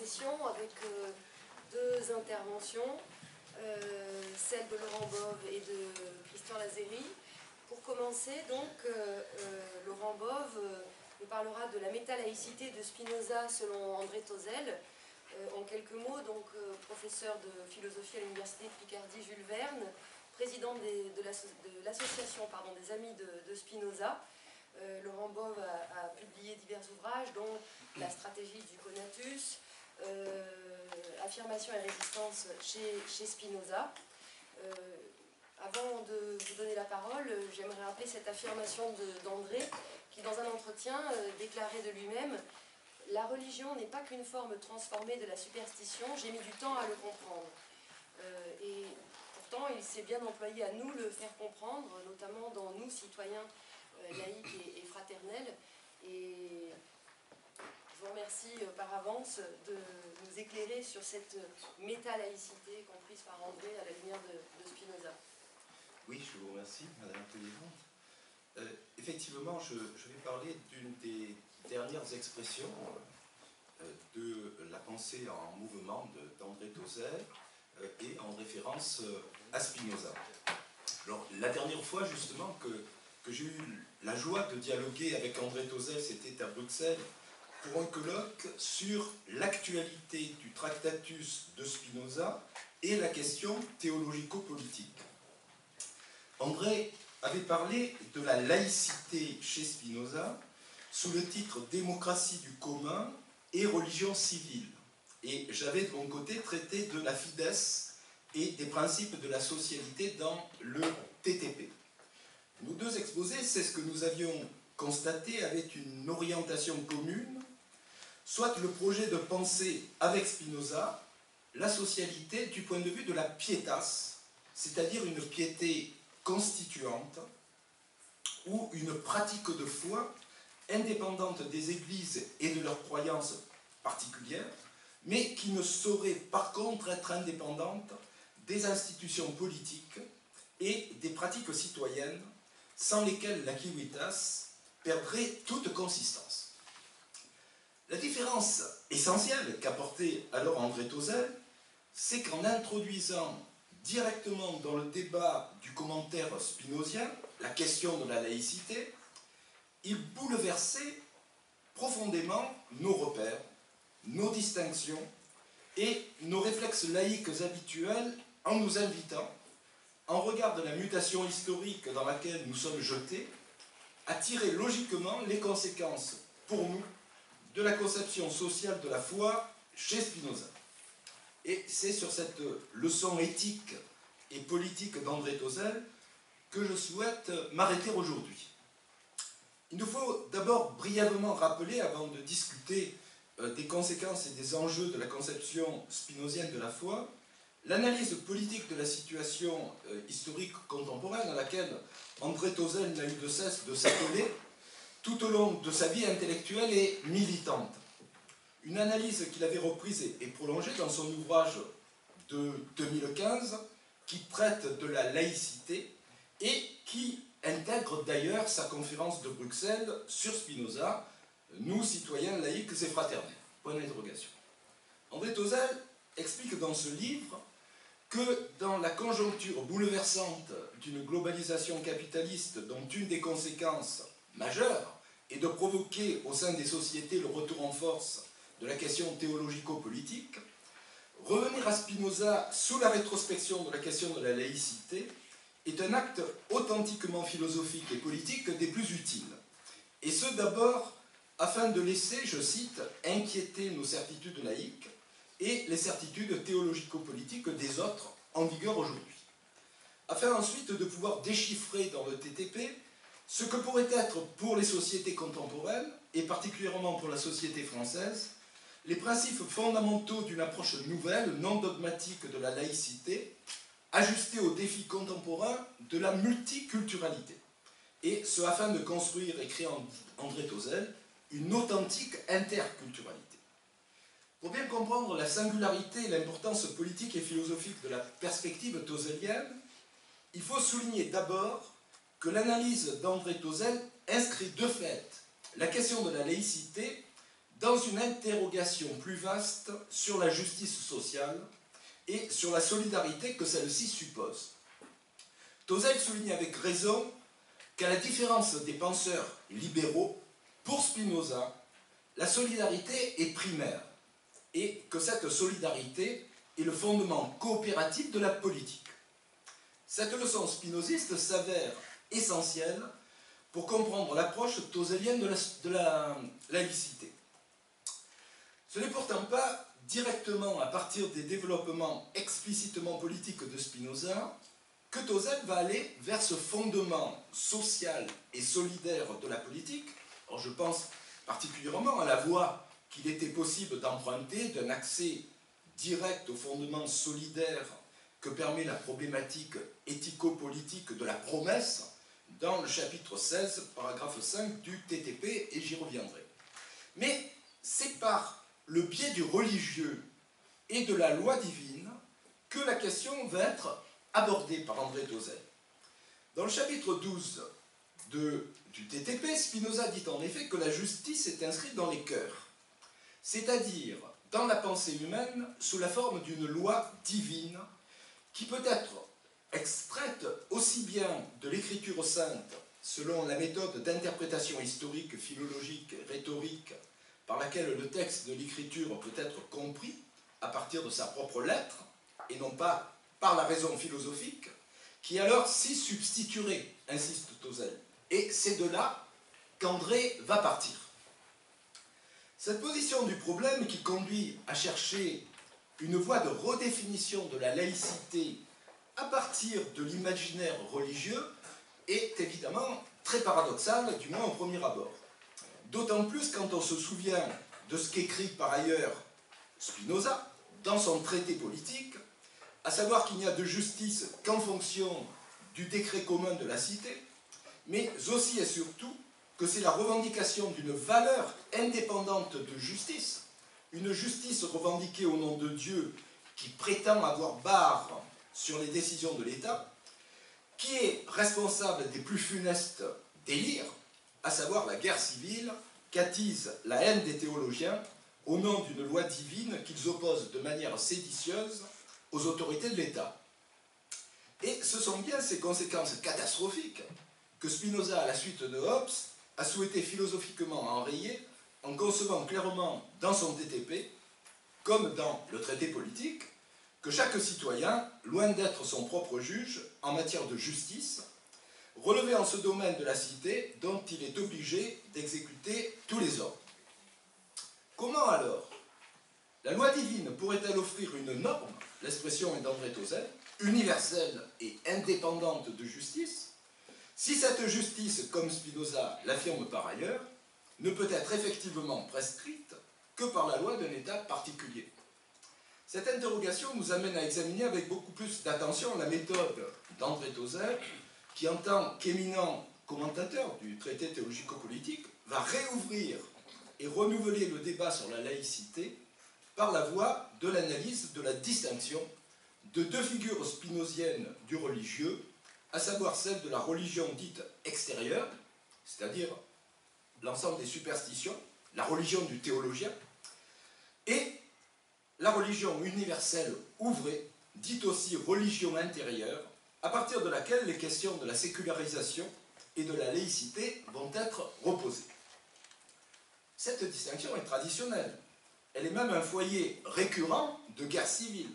session avec deux interventions, celle de Laurent Bove et de Christian Lazeri. Pour commencer, donc, Laurent Bove nous parlera de la métalaïcité de Spinoza selon André Tozzel. En quelques mots, donc, professeur de philosophie à l'Université de Picardie Jules Verne, président de l'association des Amis de Spinoza. Laurent Bove a publié divers ouvrages, dont La stratégie du conatus, Affirmation et résistance chez Spinoza. Avant de vous donner la parole, j'aimerais rappeler cette affirmation d'André, qui dans un entretien déclarait de lui-même « La religion n'est pas qu'une forme transformée de la superstition, j'ai mis du temps à le comprendre ». Et pourtant, il s'est bien employé à nous le faire comprendre, notamment dans nous, citoyens laïques et fraternels. Et je vous remercie par avance de nous éclairer sur cette métalaïcité comprise par André à la lumière de Spinoza. Oui, je vous remercie, Madame la Présidente. Effectivement, je vais parler d'une des dernières expressions de la pensée en mouvement d'André Tozzel et en référence à Spinoza. Alors, la dernière fois, justement, que j'ai eu la joie de dialoguer avec André Tozzel, c'était à Bruxelles, pour un colloque sur l'actualité du Tractatus de Spinoza et la question théologico-politique. André avait parlé de la laïcité chez Spinoza sous le titre « Démocratie du commun et religion civile ». Et j'avais de mon côté traité de la fides et des principes de la socialité dans le TTP. Nos deux exposés, c'est ce que nous avions constaté, avaient une orientation commune, soit le projet de penser avec Spinoza la socialité du point de vue de la pietas, c'est-à-dire une piété constituante ou une pratique de foi indépendante des églises et de leurs croyances particulières, mais qui ne saurait par contre être indépendante des institutions politiques et des pratiques citoyennes sans lesquelles la civitas perdrait toute consistance. La différence essentielle qu'apportait alors André Tozzel, c'est qu'en introduisant directement dans le débat du commentaire spinozien la question de la laïcité, il bouleversait profondément nos repères, nos distinctions et nos réflexes laïques habituels en nous invitant, en regard de la mutation historique dans laquelle nous sommes jetés, à tirer logiquement les conséquences, pour nous, de la conception sociale de la foi chez Spinoza. Et c'est sur cette leçon éthique et politique d'André Tozzel que je souhaite m'arrêter aujourd'hui. Il nous faut d'abord brièvement rappeler, avant de discuter des conséquences et des enjeux de la conception spinozienne de la foi, l'analyse politique de la situation historique contemporaine à laquelle André Tozzel n'a eu de cesse de s'atteler tout au long de sa vie intellectuelle et militante. Une analyse qu'il avait reprise et prolongée dans son ouvrage de 2015 qui traite de la laïcité et qui intègre d'ailleurs sa conférence de Bruxelles sur Spinoza, nous, citoyens laïques et fraternels. Point d'interrogation. André Tozzel explique dans ce livre que dans la conjoncture bouleversante d'une globalisation capitaliste dont une des conséquences majeures est de provoquer au sein des sociétés le retour en force de la question théologico-politique, revenir à Spinoza sous la rétrospection de la question de la laïcité est un acte authentiquement philosophique et politique des plus utiles. Et ce d'abord afin de laisser, je cite, inquiéter nos certitudes laïques et les certitudes théologico-politiques des autres en vigueur aujourd'hui. Afin ensuite de pouvoir déchiffrer dans le TTP ce que pourrait être pour les sociétés contemporaines, et particulièrement pour la société française, les principes fondamentaux d'une approche nouvelle, non dogmatique de la laïcité, ajustée aux défis contemporains de la multiculturalité. Et ce afin de construire, écrit André Tozzel, une authentique interculturalité. Pour bien comprendre la singularité et l'importance politique et philosophique de la perspective tozelienne, il faut souligner d'abord que l'analyse d'André Tozzel inscrit de fait la question de la laïcité dans une interrogation plus vaste sur la justice sociale et sur la solidarité que celle-ci suppose. Tosel souligne avec raison qu'à la différence des penseurs libéraux, pour Spinoza, la solidarité est primaire et que cette solidarité est le fondement coopératif de la politique. Cette leçon spinoziste s'avère essentielle pour comprendre l'approche toselienne de la laïcité. Ce n'est pourtant pas directement à partir des développements explicitement politiques de Spinoza que Tosel va aller vers ce fondement social et solidaire de la politique. Alors je pense particulièrement à la voie qu'il était possible d'emprunter d'un accès direct au fondement solidaire que permet la problématique éthico-politique de la promesse dans le chapitre 16, paragraphe 5 du TTP, et j'y reviendrai. Mais c'est par le biais du religieux et de la loi divine que la question va être abordée par André Tosel. Dans le chapitre 12 du TTP, Spinoza dit en effet que la justice est inscrite dans les cœurs, c'est-à-dire dans la pensée humaine sous la forme d'une loi divine qui peut être extraite aussi bien de l'écriture sainte selon la méthode d'interprétation historique, philologique, rhétorique par laquelle le texte de l'écriture peut être compris à partir de sa propre lettre et non pas par la raison philosophique qui alors s'y substituerait, insiste Tosel. Et c'est de là qu'André va partir. Cette position du problème qui conduit à chercher une voie de redéfinition de la laïcité à partir de l'imaginaire religieux est évidemment très paradoxale, du moins au premier abord. D'autant plus quand on se souvient de ce qu'écrit par ailleurs Spinoza dans son traité politique, à savoir qu'il n'y a de justice qu'en fonction du décret commun de la cité, mais aussi et surtout que c'est la revendication d'une valeur indépendante de justice, une justice revendiquée au nom de Dieu qui prétend avoir barre sur les décisions de l'État, qui est responsable des plus funestes délires, à savoir la guerre civile qu'attise la haine des théologiens au nom d'une loi divine qu'ils opposent de manière séditieuse aux autorités de l'État. Et ce sont bien ces conséquences catastrophiques que Spinoza, à la suite de Hobbes, a souhaité philosophiquement enrayer en concevant clairement dans son TTP, comme dans le traité politique, que chaque citoyen, loin d'être son propre juge en matière de justice, relevait en ce domaine de la cité dont il est obligé d'exécuter tous les ordres. Comment alors la loi divine pourrait-elle offrir une norme, l'expression est d'André Tosel, universelle et indépendante de justice, si cette justice, comme Spinoza l'affirme par ailleurs, ne peut être effectivement prescrite que par la loi d'un État particulier? Cette interrogation nous amène à examiner avec beaucoup plus d'attention la méthode d'André Tosel, qui en tant qu'éminent commentateur du traité théologico-politique, va réouvrir et renouveler le débat sur la laïcité par la voie de l'analyse de la distinction de deux figures spinoziennes du religieux, à savoir celle de la religion dite extérieure, c'est-à-dire l'ensemble des superstitions, la religion du théologien, et la religion universelle ouvrée, dite aussi religion intérieure, à partir de laquelle les questions de la sécularisation et de la laïcité vont être reposées. Cette distinction est traditionnelle. Elle est même un foyer récurrent de guerre civile,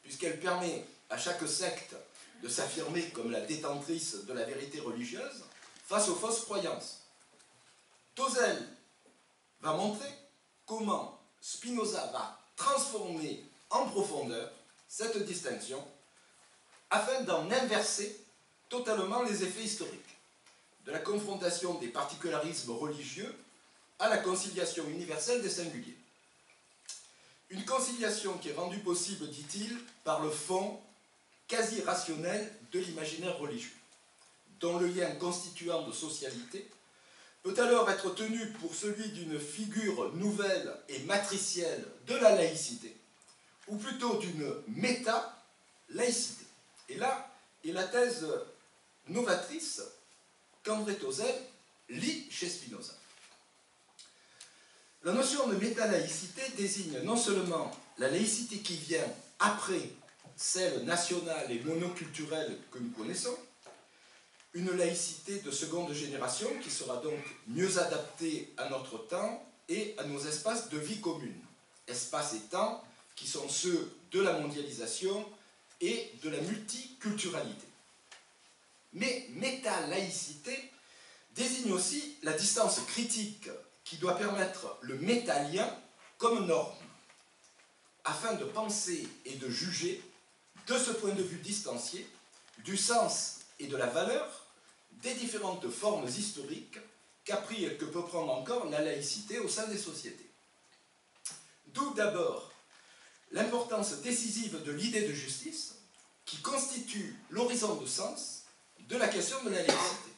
puisqu'elle permet à chaque secte de s'affirmer comme la détentrice de la vérité religieuse face aux fausses croyances. Tosel va montrer comment Spinoza va transformer en profondeur cette distinction afin d'en inverser totalement les effets historiques, de la confrontation des particularismes religieux à la conciliation universelle des singuliers. Une conciliation qui est rendue possible, dit-il, par le fond quasi rationnel de l'imaginaire religieux, dont le lien constituant de socialité peut alors être tenu pour celui d'une figure nouvelle et matricielle de la laïcité, ou plutôt d'une méta-laïcité. Et là est la thèse novatrice qu'André Tosel lit chez Spinoza. La notion de métalaïcité désigne non seulement la laïcité qui vient après celle nationale et monoculturelle que nous connaissons, une laïcité de seconde génération qui sera donc mieux adaptée à notre temps et à nos espaces de vie commune, espaces et temps qui sont ceux de la mondialisation et de la multiculturalité. Mais métalaïcité désigne aussi la distance critique qui doit permettre le métalien comme norme, afin de penser et de juger, de ce point de vue distancié, du sens et de la valeur des différentes formes historiques qu'a pris et que peut prendre encore la laïcité au sein des sociétés. D'où d'abord l'importance décisive de l'idée de justice qui constitue l'horizon de sens de la question de la laïcité.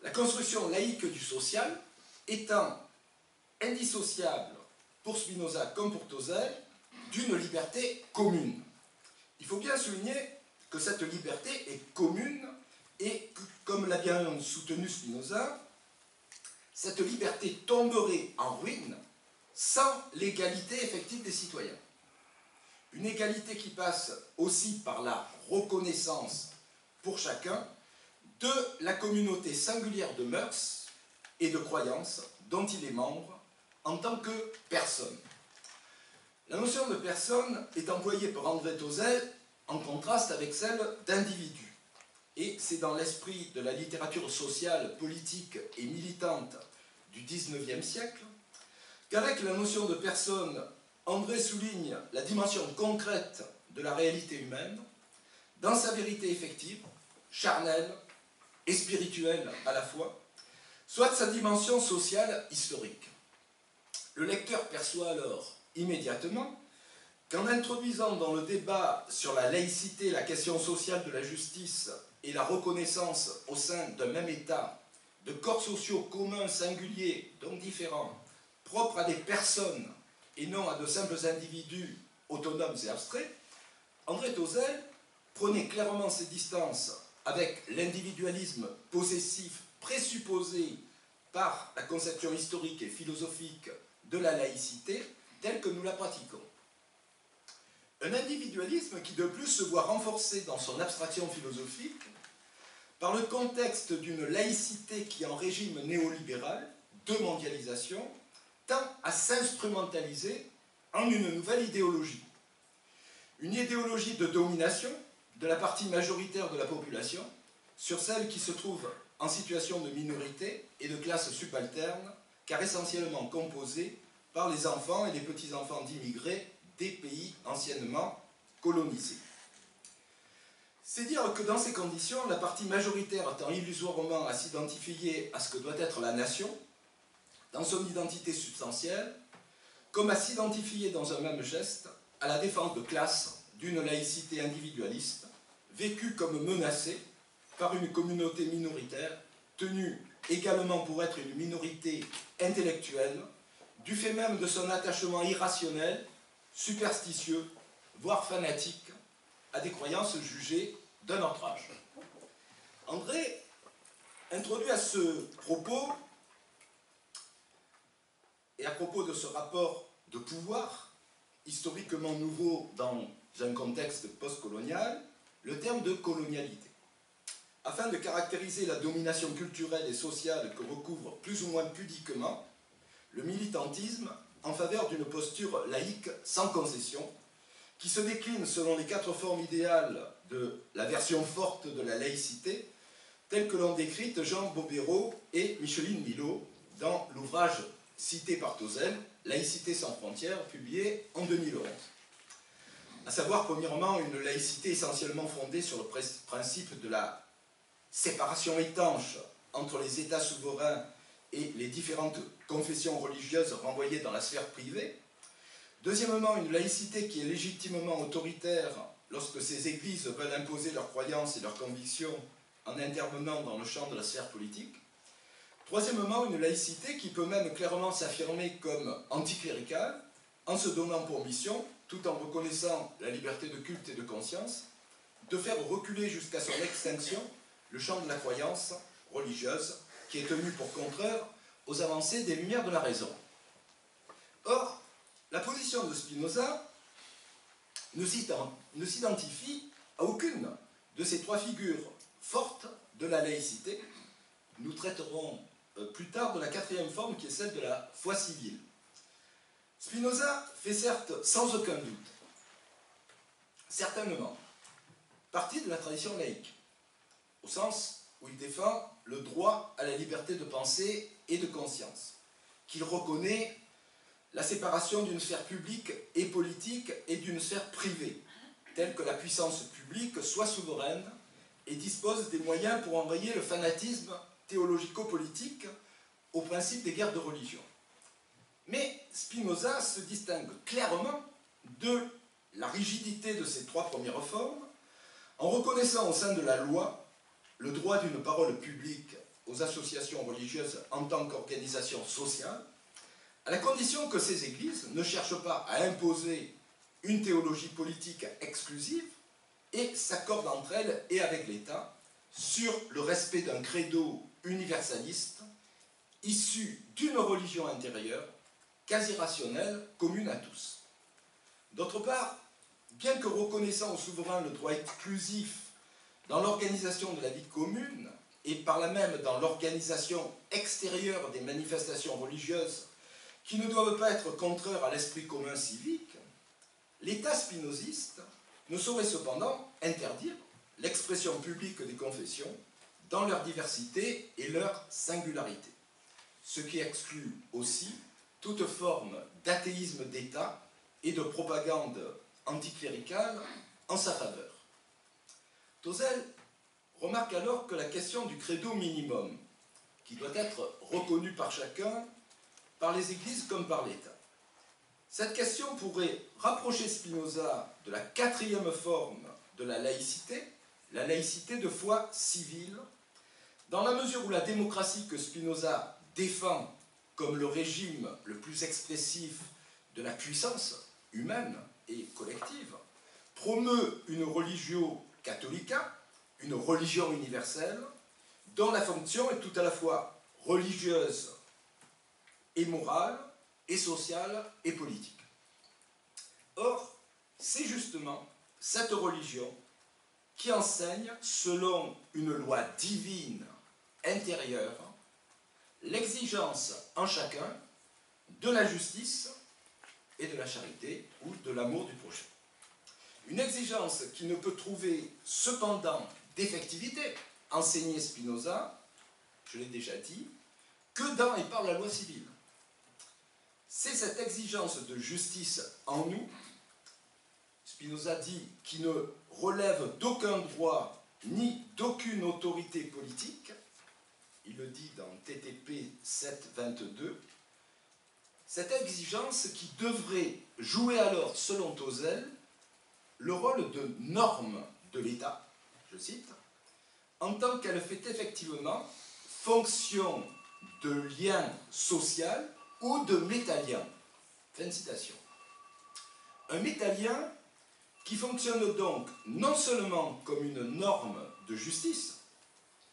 La construction laïque du social étant indissociable pour Spinoza comme pour Tosel d'une liberté commune. Il faut bien souligner que cette liberté est commune et que, comme l'a bien soutenu Spinoza, cette liberté tomberait en ruine sans l'égalité effective des citoyens. Une égalité qui passe aussi par la reconnaissance pour chacun de la communauté singulière de mœurs et de croyances dont il est membre en tant que personne. La notion de personne est employée par André Tosel en contraste avec celle d'individu. Et c'est dans l'esprit de la littérature sociale, politique et militante du XIXe siècle qu'avec la notion de personne, André souligne la dimension concrète de la réalité humaine dans sa vérité effective, charnelle et spirituelle à la fois, soit sa dimension sociale historique. Le lecteur perçoit alors immédiatement qu'en introduisant dans le débat sur la laïcité la question sociale de la justice et la reconnaissance au sein d'un même État de corps sociaux communs, singuliers, donc différents, propres à des personnes et non à de simples individus autonomes et abstraits, André Tosel prenait clairement ses distances avec l'individualisme possessif présupposé par la conception historique et philosophique de la laïcité telle que nous la pratiquons. Un individualisme qui de plus se voit renforcé dans son abstraction philosophique par le contexte d'une laïcité qui, en régime néolibéral de mondialisation, tend à s'instrumentaliser en une nouvelle idéologie. Une idéologie de domination de la partie majoritaire de la population sur celle qui se trouve en situation de minorité et de classe subalterne, car essentiellement composée par les enfants et les petits-enfants d'immigrés des pays anciennement colonisés. C'est dire que dans ces conditions, la partie majoritaire tend illusoirement à s'identifier à ce que doit être la nation, dans son identité substantielle, comme à s'identifier dans un même geste à la défense de classe d'une laïcité individualiste, vécue comme menacée par une communauté minoritaire, tenue également pour être une minorité intellectuelle, du fait même de son attachement irrationnel, superstitieux, voire fanatique, à des croyances jugées d'un autre âge. André introduit à ce propos, et à propos de ce rapport de pouvoir, historiquement nouveau dans un contexte postcolonial, le terme de colonialité, afin de caractériser la domination culturelle et sociale que recouvre plus ou moins pudiquement le militantisme en faveur d'une posture laïque sans concession, qui se décline selon les 4 formes idéales de la version forte de la laïcité, telle que l'ont décrite Jean Bobéro et Micheline Milot dans l'ouvrage cité par Tosel, Laïcité sans frontières, publié en 2011. À savoir, premièrement, une laïcité essentiellement fondée sur le principe de la séparation étanche entre les États souverains et les différentes confessions religieuses renvoyées dans la sphère privée. Deuxièmement, une laïcité qui est légitimement autoritaire lorsque ces églises veulent imposer leurs croyances et leurs convictions en intervenant dans le champ de la sphère politique. Troisièmement, une laïcité qui peut même clairement s'affirmer comme anticléricale en se donnant pour mission, tout en reconnaissant la liberté de culte et de conscience, de faire reculer jusqu'à son extinction le champ de la croyance religieuse qui est tenu pour contraire aux avancées des Lumières de la raison. Or, la position de Spinoza ne s'identifie à aucune de ces trois figures fortes de la laïcité. Nous traiterons plus tard de la quatrième forme qui est celle de la foi civile. Spinoza fait certes sans aucun doute, certainement, partie de la tradition laïque, au sens où il défend le droit à la liberté de pensée et de conscience, qu'il reconnaît la séparation d'une sphère publique et politique et d'une sphère privée, telle que la puissance publique soit souveraine et dispose des moyens pour enrayer le fanatisme théologico-politique au principe des guerres de religion. Mais Spinoza se distingue clairement de la rigidité de ces trois premières formes en reconnaissant au sein de la loi le droit d'une parole publique aux associations religieuses en tant qu'organisation sociale, à la condition que ces églises ne cherchent pas à imposer une théologie politique exclusive et s'accordent entre elles et avec l'État sur le respect d'un credo universaliste issu d'une religion intérieure quasi rationnelle, commune à tous. D'autre part, bien que reconnaissant au souverain le droit exclusif dans l'organisation de la vie commune et par là même dans l'organisation extérieure des manifestations religieuses qui ne doivent pas être contraires à l'esprit commun civique, l'État spinoziste ne saurait cependant interdire l'expression publique des confessions dans leur diversité et leur singularité, ce qui exclut aussi toute forme d'athéisme d'État et de propagande anticléricale en sa faveur. Tosel remarque alors que la question du credo minimum, qui doit être reconnu par chacun, par les églises comme par l'État. Cette question pourrait rapprocher Spinoza de la quatrième forme de la laïcité de foi civile, dans la mesure où la démocratie que Spinoza défend comme le régime le plus expressif de la puissance humaine et collective, promeut une religio catholica, une religion universelle, dont la fonction est tout à la fois religieuse et morale, et sociale et politique. Or, c'est justement cette religion qui enseigne, selon une loi divine intérieure, l'exigence en chacun de la justice et de la charité ou de l'amour du prochain. Une exigence qui ne peut trouver cependant d'effectivité, enseignait Spinoza, je l'ai déjà dit, que dans et par la loi civile. C'est cette exigence de justice en nous, Spinoza dit, qui ne relève d'aucun droit ni d'aucune autorité politique, il le dit dans TTP 7.22, cette exigence qui devrait jouer alors, selon Tosel, le rôle de norme de l'État, je cite, en tant qu'elle fait effectivement fonction de lien social ou de métalien. Fin de citation. Un métalien qui fonctionne donc non seulement comme une norme de justice,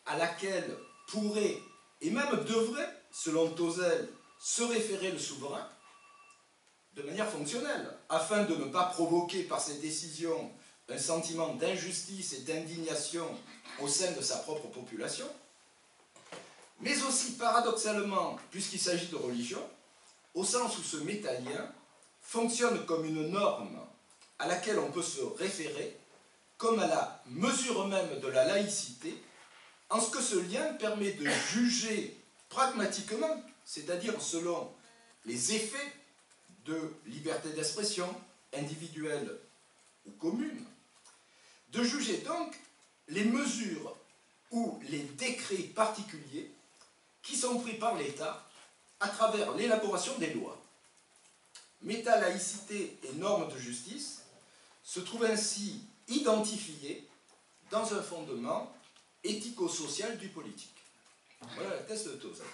à laquelle pourrait et même devrait, selon Tosel, se référer le souverain, de manière fonctionnelle, afin de ne pas provoquer par ses décisions un sentiment d'injustice et d'indignation au sein de sa propre population, mais aussi paradoxalement, puisqu'il s'agit de religion, au sens où ce métalien fonctionne comme une norme à laquelle on peut se référer, comme à la mesure même de la laïcité, en ce que ce lien permet de juger pragmatiquement, c'est-à-dire selon les effets de liberté d'expression, individuelle ou commune, de juger donc les mesures ou les décrets particuliers qui sont pris par l'État à travers l'élaboration des lois. Métalaïcité et normes de justice se trouvent ainsi identifiées dans un fondement éthico-social du politique. Voilà la thèse de Tosel.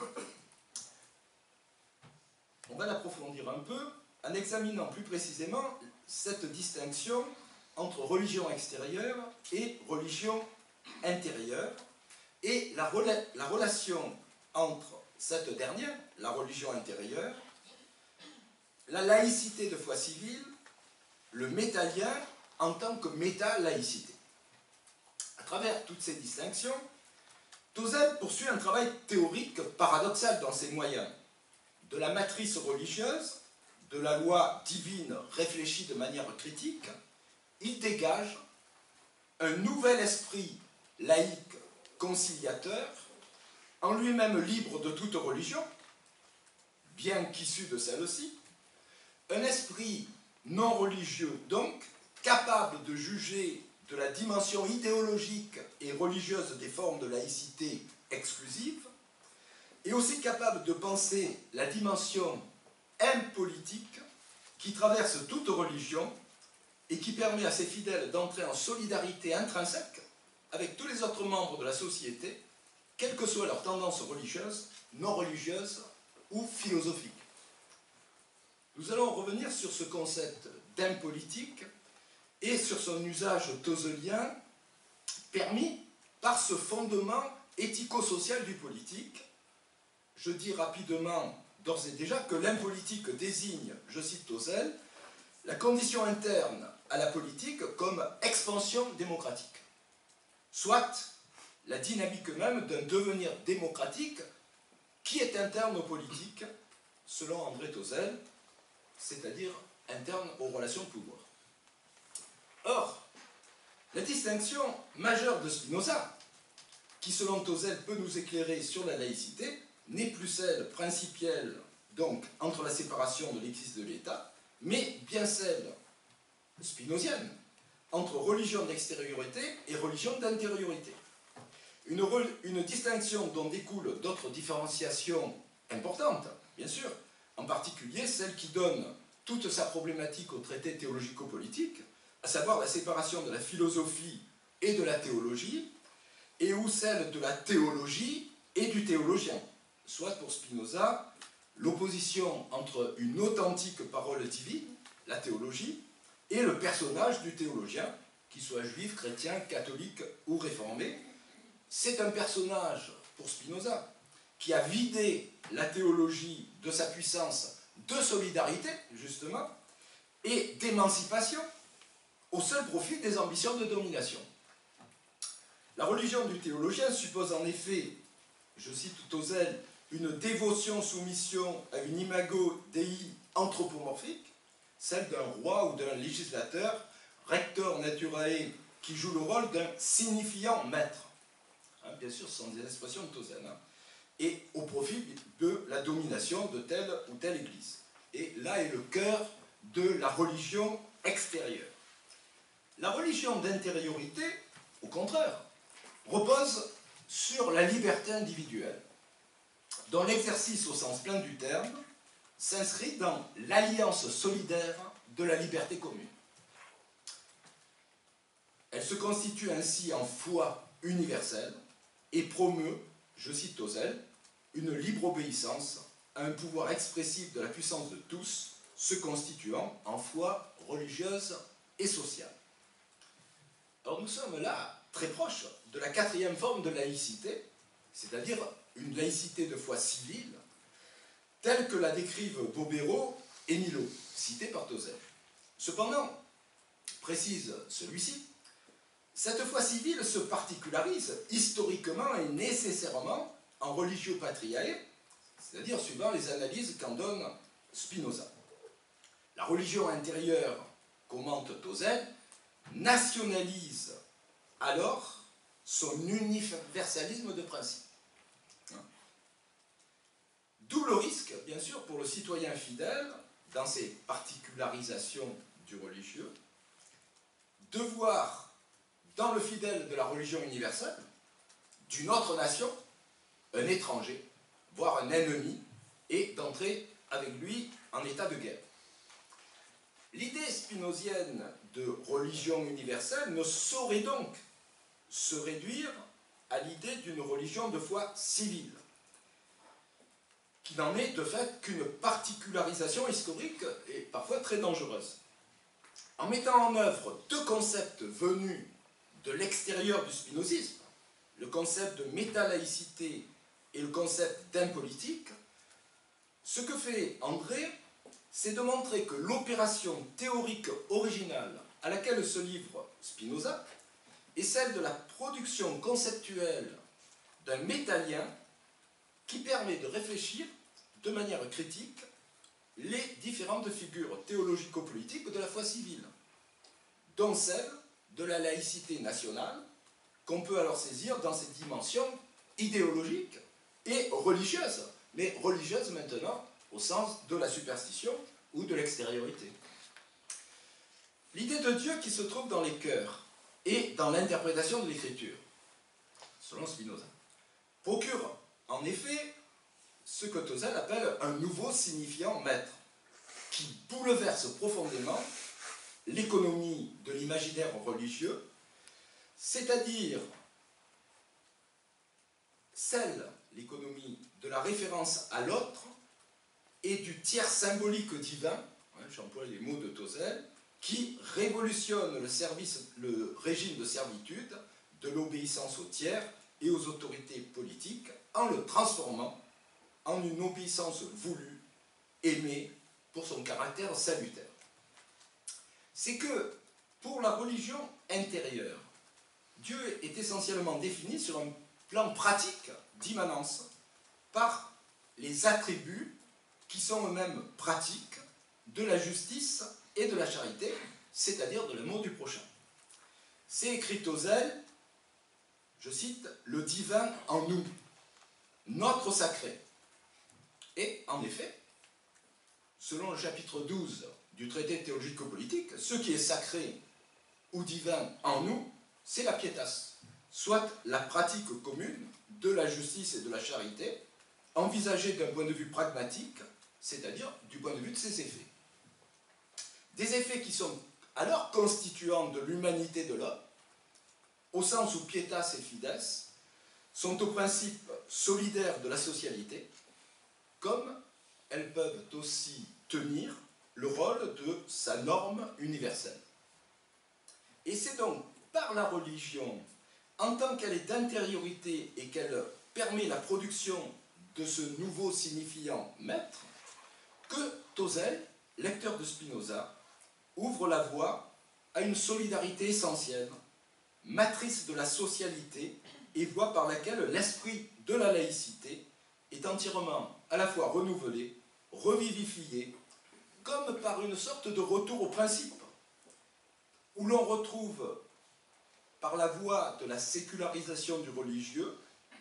On va l'approfondir un peu en examinant plus précisément cette distinction entre religion extérieure et religion intérieure et la relation entre cette dernière, la religion intérieure, la laïcité de foi civile, le métalien en tant que méta-laïcité. À travers toutes ces distinctions, Tauzet poursuit un travail théorique paradoxal dans ses moyens. De la matrice religieuse, de la loi divine réfléchie de manière critique, il dégage un nouvel esprit laïque conciliateur, en lui-même libre de toute religion, bien qu'issu de celle-ci, un esprit non religieux donc, capable de juger de la dimension idéologique et religieuse des formes de laïcité exclusive, et aussi capable de penser la dimension impolitique qui traverse toute religion et qui permet à ses fidèles d'entrer en solidarité intrinsèque avec tous les autres membres de la société, quelle que soit leur tendance religieuse, non religieuse ou philosophique. Nous allons revenir sur ce concept d'impolitique et sur son usage tauzelien permis par ce fondement éthico-social du politique. Je dis rapidement, d'ores et déjà, que l'impolitique désigne, je cite Tauzel, la condition interne à la politique comme expansion démocratique, soit la dynamique même d'un devenir démocratique qui est interne aux politiques, selon André Tauzel, c'est-à-dire interne aux relations de pouvoir. Or, la distinction majeure de Spinoza, qui selon Tauzel peut nous éclairer sur la laïcité, n'est plus celle principielle, donc, entre la séparation de l'Église et de l'État, mais bien celle spinozienne, entre religion d'extériorité et religion d'intériorité. Une distinction dont découlent d'autres différenciations importantes, bien sûr, en particulier celle qui donne toute sa problématique au traité théologico-politique, à savoir la séparation de la philosophie et de la théologie, et ou celle de la théologie et du théologien, soit pour Spinoza l'opposition entre une authentique parole divine, la théologie, et le personnage du théologien, qu'il soit juif, chrétien, catholique ou réformé. C'est un personnage, pour Spinoza, qui a vidé la théologie de sa puissance de solidarité, justement, et d'émancipation, au seul profit des ambitions de domination. La religion du théologien suppose en effet, je cite Tauzel, une dévotion-soumission à une imago Dei anthropomorphique, celle d'un roi ou d'un législateur, rector naturae, qui joue le rôle d'un signifiant maître. Hein, bien sûr, ce sont des expressions de Tauzel. Hein, et au profit de la domination de telle ou telle église. Et là est le cœur de la religion extérieure. La religion d'intériorité, au contraire, repose sur la liberté individuelle, dont l'exercice au sens plein du terme s'inscrit dans l'alliance solidaire de la liberté commune. Elle se constitue ainsi en foi universelle et promeut, je cite Tauzel, une libre obéissance à un pouvoir expressif de la puissance de tous, se constituant en foi religieuse et sociale. Alors nous sommes là très proches de la quatrième forme de laïcité, c'est-à-dire une laïcité de foi civile, telle que la décrivent Bobéro et Millot, cités par Tauzel. Cependant, précise celui-ci, cette foi civile se particularise historiquement et nécessairement en religio patriae, c'est-à-dire suivant les analyses qu'en donne Spinoza. La religion intérieure, commente Tauzel, nationalise alors son universalisme de principe. D'où le risque, bien sûr, pour le citoyen fidèle, dans ses particularisations du religieux, de voir dans le fidèle de la religion universelle, d'une autre nation, un étranger, voire un ennemi, et d'entrer avec lui en état de guerre. L'idée spinozienne de religion universelle ne saurait donc se réduire à l'idée d'une religion de foi civile, qui n'en est de fait qu'une particularisation historique et parfois très dangereuse. En mettant en œuvre deux concepts venus de l'extérieur du spinozisme, le concept de métalaïcité et le concept d'impolitique, ce que fait André, c'est de montrer que l'opération théorique originale à laquelle se livre Spinoza est celle de la production conceptuelle d'un métalien qui permet de réfléchir de manière critique les différentes figures théologico-politiques de la foi civile, dont celle de la laïcité nationale, qu'on peut alors saisir dans ses dimensions idéologiques et religieuses, mais religieuses maintenant au sens de la superstition ou de l'extériorité. L'idée de Dieu qui se trouve dans les cœurs et dans l'interprétation de l'écriture, selon Spinoza, procure en effet ce que Tosel appelle un nouveau signifiant maître, qui bouleverse profondément l'économie de l'imaginaire religieux, c'est-à-dire l'économie de la référence à l'autre et du tiers symbolique divin, j'emploie les mots de Tosel, qui révolutionne le régime de servitude de l'obéissance aux tiers et aux autorités politiques en le transformant en une obéissance voulue, aimée pour son caractère salutaire. C'est que, pour la religion intérieure, Dieu est essentiellement défini sur un plan pratique d'immanence par les attributs qui sont eux-mêmes pratiques de la justice et de la charité, c'est-à-dire de l'amour du prochain. C'est écrit Tosel, je cite, « le divin en nous, notre sacré ». Et en effet, selon le chapitre 12 du traité théologico-politique, ce qui est sacré ou divin en nous, c'est la pietas, soit la pratique commune de la justice et de la charité, envisagée d'un point de vue pragmatique, c'est-à-dire du point de vue de ses effets. Des effets qui sont alors constituants de l'humanité de l'homme, au sens où pietas et fides sont au principe solidaire de la socialité, comme elles peuvent aussi tenir le rôle de sa norme universelle. Et c'est donc par la religion, en tant qu'elle est d'intériorité et qu'elle permet la production de ce nouveau signifiant maître, que Tosel, lecteur de Spinoza, ouvre la voie à une solidarité essentielle, matrice de la socialité et voie par laquelle l'esprit de la laïcité est entièrement à la fois renouvelé, revivifié, comme par une sorte de retour au principe, où l'on retrouve, par la voie de la sécularisation du religieux,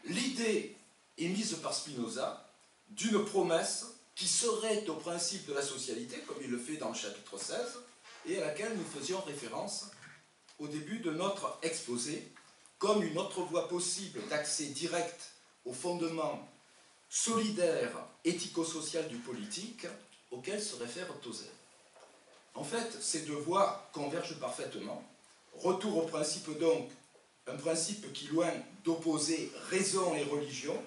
l'idée émise par Spinoza d'une promesse qui serait au principe de la socialité, comme il le fait dans le chapitre 16, et à laquelle nous faisions référence au début de notre exposé, comme une autre voie possible d'accès direct au fondement solidaire, éthico-social du politique, auquel se réfère Tosel. En fait, ces deux voies convergent parfaitement. Retour au principe donc, un principe qui, loin d'opposer raison et religion,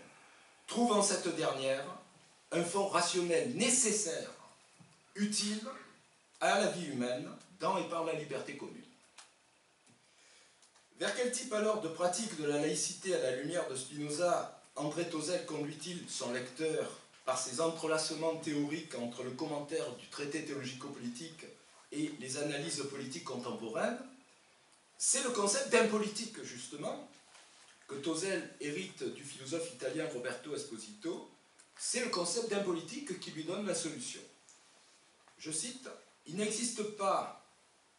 trouve en cette dernière un fond rationnel nécessaire, utile à la vie humaine, dans et par la liberté commune. Vers quel type alors de pratique de la laïcité à la lumière de Spinoza André Tosel conduit-il son lecteur par ses entrelacements théoriques entre le commentaire du traité théologico-politique et les analyses politiques contemporaines? C'est le concept d'impolitique, justement, que Tosel hérite du philosophe italien Roberto Esposito. C'est le concept d'impolitique qui lui donne la solution. Je cite, « Il n'existe pas,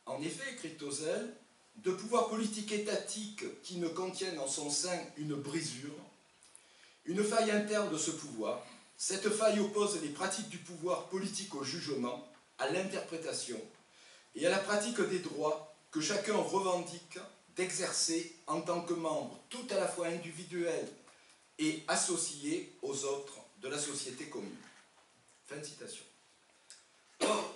en effet, écrit Tosel, de pouvoir politique étatique qui ne contienne en son sein une brisure, une faille interne de ce pouvoir. Cette faille oppose les pratiques du pouvoir politique au jugement, à l'interprétation et à la pratique des droits que chacun revendique d'exercer en tant que membre tout à la fois individuel et associé aux autres de la société commune. » Fin de citation. Or,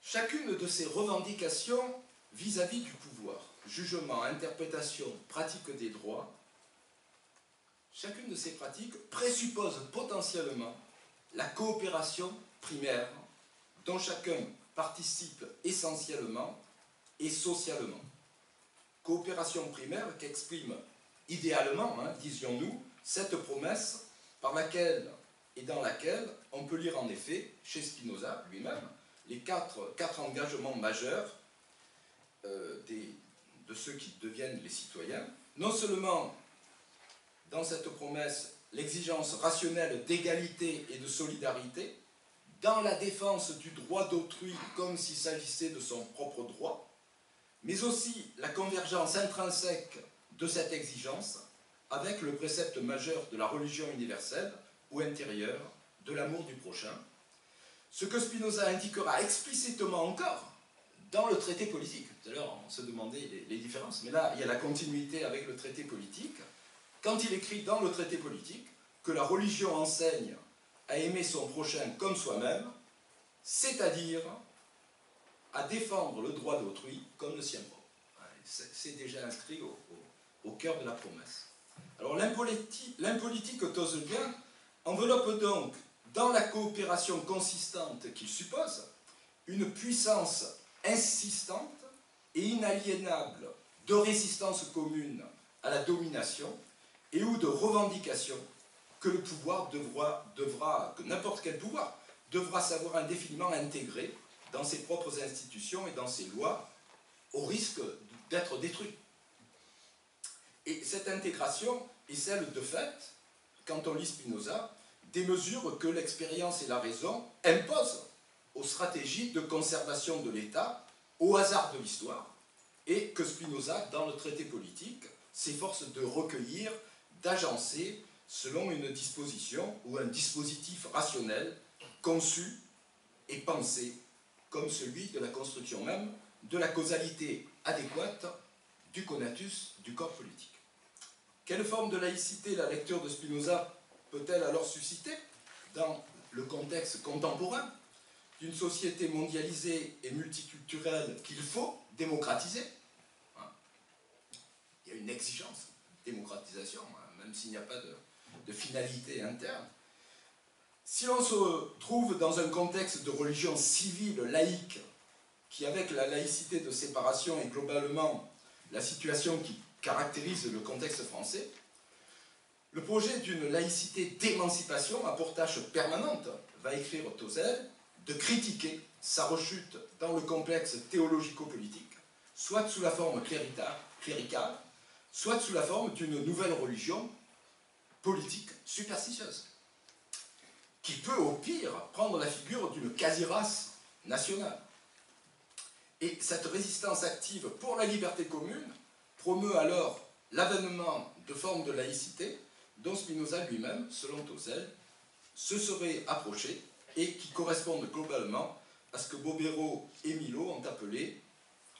chacune de ces revendications vis-à-vis du pouvoir, jugement, interprétation, pratique des droits, chacune de ces pratiques présuppose potentiellement la coopération primaire dont chacun participe essentiellement et socialement. Coopération primaire qu'exprime idéalement, disions-nous, cette promesse par laquelle et dans laquelle on peut lire en effet, chez Spinoza lui-même, les quatre engagements majeurs de ceux qui deviennent les citoyens. Non seulement, dans cette promesse, l'exigence rationnelle d'égalité et de solidarité, dans la défense du droit d'autrui comme s'il s'agissait de son propre droit, mais aussi la convergence intrinsèque de cette exigence avec le précepte majeur de la religion universelle ou intérieure de l'amour du prochain, ce que Spinoza indiquera explicitement encore dans le traité politique. Tout à l'heure, on se demandait les différences, mais là, il y a la continuité avec le traité politique. Quand il écrit dans le traité politique que la religion enseigne à aimer son prochain comme soi-même, c'est-à-dire à défendre le droit d'autrui comme le sien propre. C'est déjà inscrit au cœur de la promesse. Alors l'impolitique Tocqueville enveloppe donc, dans la coopération consistante qu'il suppose, une puissance insistante et inaliénable de résistance commune à la domination et ou de revendication que le pouvoir que n'importe quel pouvoir devra savoir indéfiniment intégrer dans ses propres institutions et dans ses lois, au risque d'être détruit. Et cette intégration est celle de fait, quand on lit Spinoza, des mesures que l'expérience et la raison imposent aux stratégies de conservation de l'État, au hasard de l'histoire, et que Spinoza, dans le traité politique, s'efforce de recueillir, d'agencer, selon une disposition ou un dispositif rationnel, conçu et pensé comme celui de la construction même de la causalité adéquate du conatus du corps politique. Quelle forme de laïcité la lecture de Spinoza peut-elle alors susciter dans le contexte contemporain d'une société mondialisée et multiculturelle qu'il faut démocratiser? Il y a une exigence de démocratisation, même s'il n'y a pas de finalité interne. Si l'on se trouve dans un contexte de religion civile laïque, qui avec la laïcité de séparation est globalement la situation qui caractérise le contexte français, le projet d'une laïcité d'émancipation à pour tâche permanente, va écrire Tocqueville, de critiquer sa rechute dans le complexe théologico-politique, soit sous la forme cléricale, soit sous la forme d'une nouvelle religion politique superstitieuse, qui peut au pire prendre la figure d'une quasi-race nationale. Et cette résistance active pour la liberté commune promeut alors l'avènement de formes de laïcité dont Spinoza lui-même, selon Tocqueville, se serait approché et qui correspondent globalement à ce que Bobero et Milo ont appelé,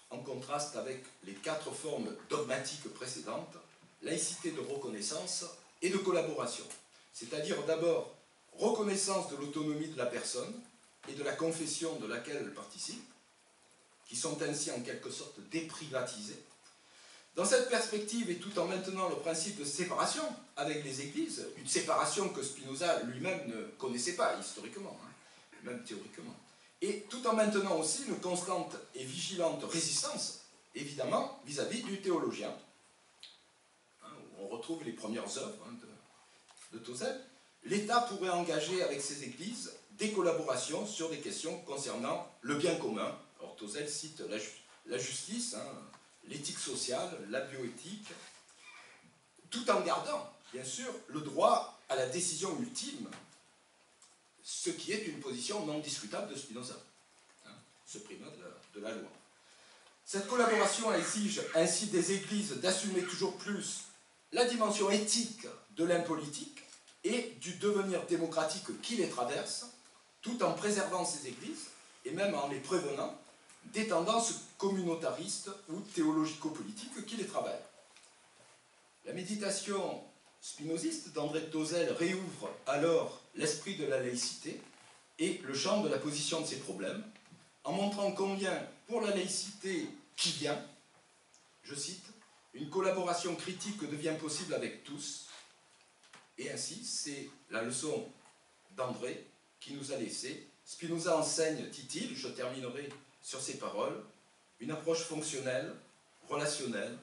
en contraste avec les 4 formes dogmatiques précédentes, laïcité de reconnaissance et de collaboration. C'est-à-dire d'abord reconnaissance de l'autonomie de la personne et de la confession de laquelle elle participe, qui sont ainsi en quelque sorte déprivatisées. Dans cette perspective, et tout en maintenant le principe de séparation avec les églises, une séparation que Spinoza lui-même ne connaissait pas historiquement, même théoriquement, et tout en maintenant aussi une constante et vigilante résistance, évidemment, vis-à-vis du théologien, où on retrouve les premières œuvres de Tocqueville, l'État pourrait engager avec ces églises des collaborations sur des questions concernant le bien commun. Alors Tocqueville cite la justice, l'éthique sociale, la bioéthique, tout en gardant, bien sûr, le droit à la décision ultime, ce qui est une position non discutable de Spinoza, ce primat de la loi. Cette collaboration exige ainsi des églises d'assumer toujours plus la dimension éthique de l'impolitique et du devenir démocratique qui les traverse, tout en préservant ces églises, et même en les prévenant, des tendances communautaristes ou théologico-politiques qui les travaillent. La méditation spinoziste d'André Tocqueville réouvre alors l'esprit de la laïcité et le champ de la position de ses problèmes, en montrant combien, pour la laïcité qui vient, je cite, une collaboration critique devient possible avec tous, et ainsi, c'est la leçon d'André qui nous a laissé. Spinoza enseigne, dit-il, je terminerai sur ces paroles, une approche fonctionnelle, relationnelle,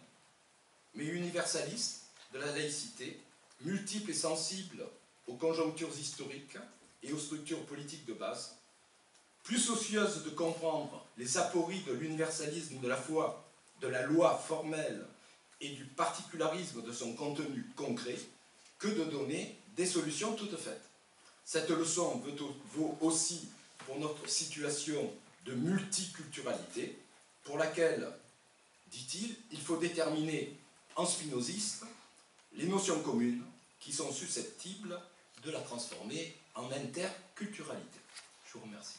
mais universaliste de la laïcité, multiple et sensible aux conjonctures historiques et aux structures politiques de base, plus soucieuse de comprendre les apories de l'universalisme de la foi, de la loi formelle et du particularisme de son contenu concret, que de donner des solutions toutes faites. Cette leçon vaut aussi pour notre situation de multiculturalité, pour laquelle, dit-il, il faut déterminer en spinoziste les notions communes qui sont susceptibles de la transformer en interculturalité. Je vous remercie.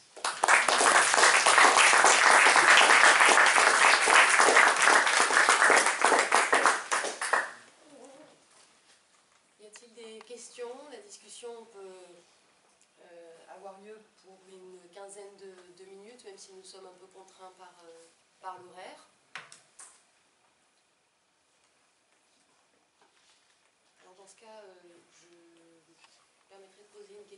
Y a-t-il des questions? La discussion peut avoir lieu pour une quinzaine de minutes, même si nous sommes un peu contraints par l'horaire. Alors dans ce cas, je permettrai de poser une question.